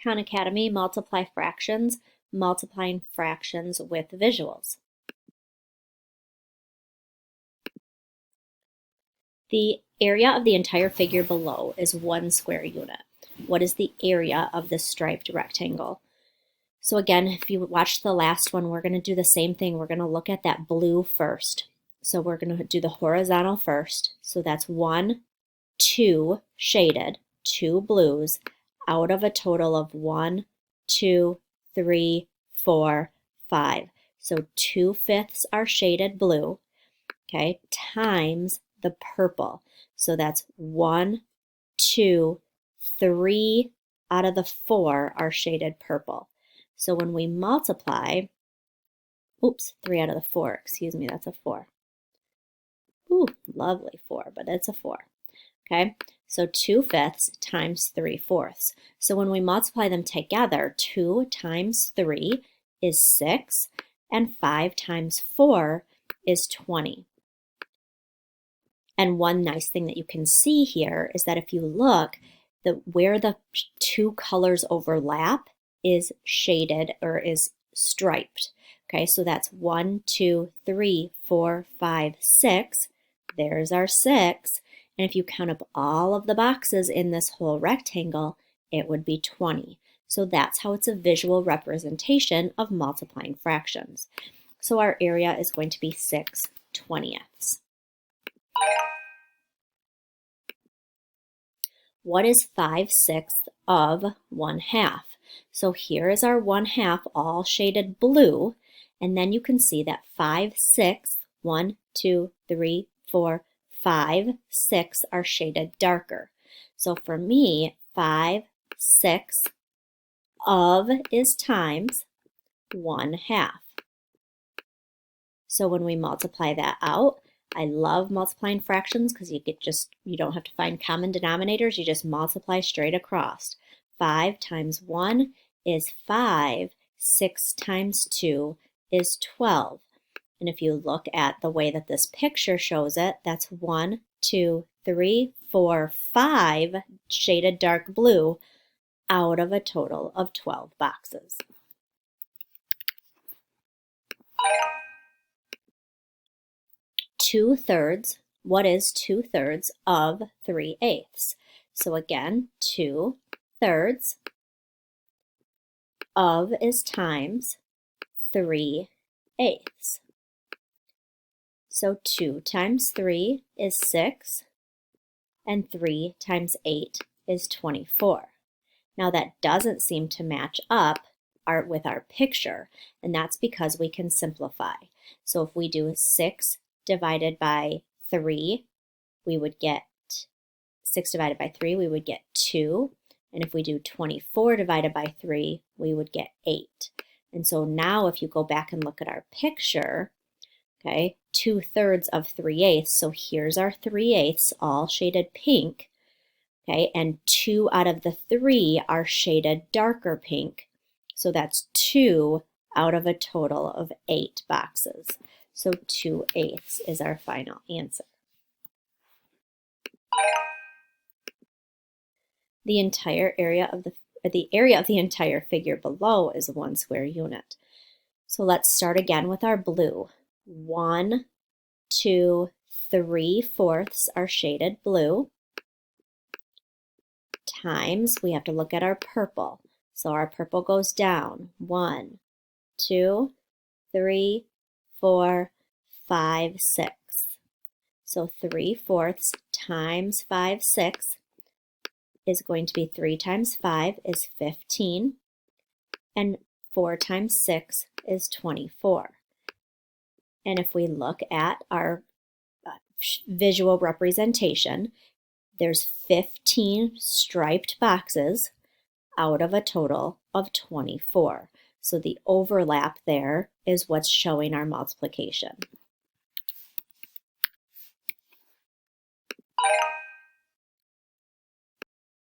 Khan Academy, multiply fractions, multiplying fractions with visuals. The area of the entire figure below is 1 square unit. What is the area of this striped rectangle? So again, if you watched the last one, we're going to do the same thing. We're going to look at that blue first. So we're going to do the horizontal first. So that's 1, 2 shaded, 2 blues, out of a total of 1, 2, 3, 4, 5. So 2/5 are shaded blue, okay, times the purple. So that's 1, 2, 3 out of the 4 are shaded purple. So when we multiply, 3 out of the 4, excuse me, that's a 4. Ooh, lovely 4, but it's a 4. Okay, so 2/5 times 3/4. So when we multiply them together, 2 times 3 is 6, and 5 times 4 is 20. And one nice thing that you can see here is that if you look, where the two colors overlap is shaded or is striped. Okay, so that's 1, 2, 3, 4, 5, 6. There's our 6. And if you count up all of the boxes in this whole rectangle, it would be 20. So that's how it's a visual representation of multiplying fractions. So our area is going to be 6/20. What is 5/6 of 1/2? So here is our 1/2 all shaded blue, and then you can see that 5/6, 1, 2, 3, 4, 5, 6 are shaded darker. So for me, 5/6 of is times 1/2. So when we multiply that out, I love multiplying fractions because you don't have to find common denominators, you just multiply straight across. 5 times 1 is 5, 6 times 2 is 12. And if you look at the way that this picture shows it, that's 1, 2, 3, 4, 5 shaded dark blue out of a total of 12 boxes. Two-thirds, what is 2/3 of 3/8? So again, 2/3 of is times 3/8. So 2 times 3 is 6, and 3 times 8 is 24. Now that doesn't seem to match up with our picture, and that's because we can simplify. So if we do 6 divided by 3, we would get 6 divided by 3, we would get 2. And if we do 24 divided by 3, we would get 8. And so now if you go back and look at our picture, okay, 2/3 of 3/8. So here's our 3/8 all shaded pink, okay, and 2 out of the 3 are shaded darker pink. So that's 2 out of a total of 8 boxes. So 2/8 is our final answer. The area of the entire figure below is 1 square unit. So let's start again with our blue. 1, 2, 3/4 are shaded blue, times, we have to look at our purple. So our purple goes down. 1, 2, 3, 4, 5, 6. So 3/4 times 5/6 is going to be 3 times 5 is 15, and 4 times 6 is 24. And if we look at our visual representation, there's 15 striped boxes out of a total of 24. So the overlap there is what's showing our multiplication.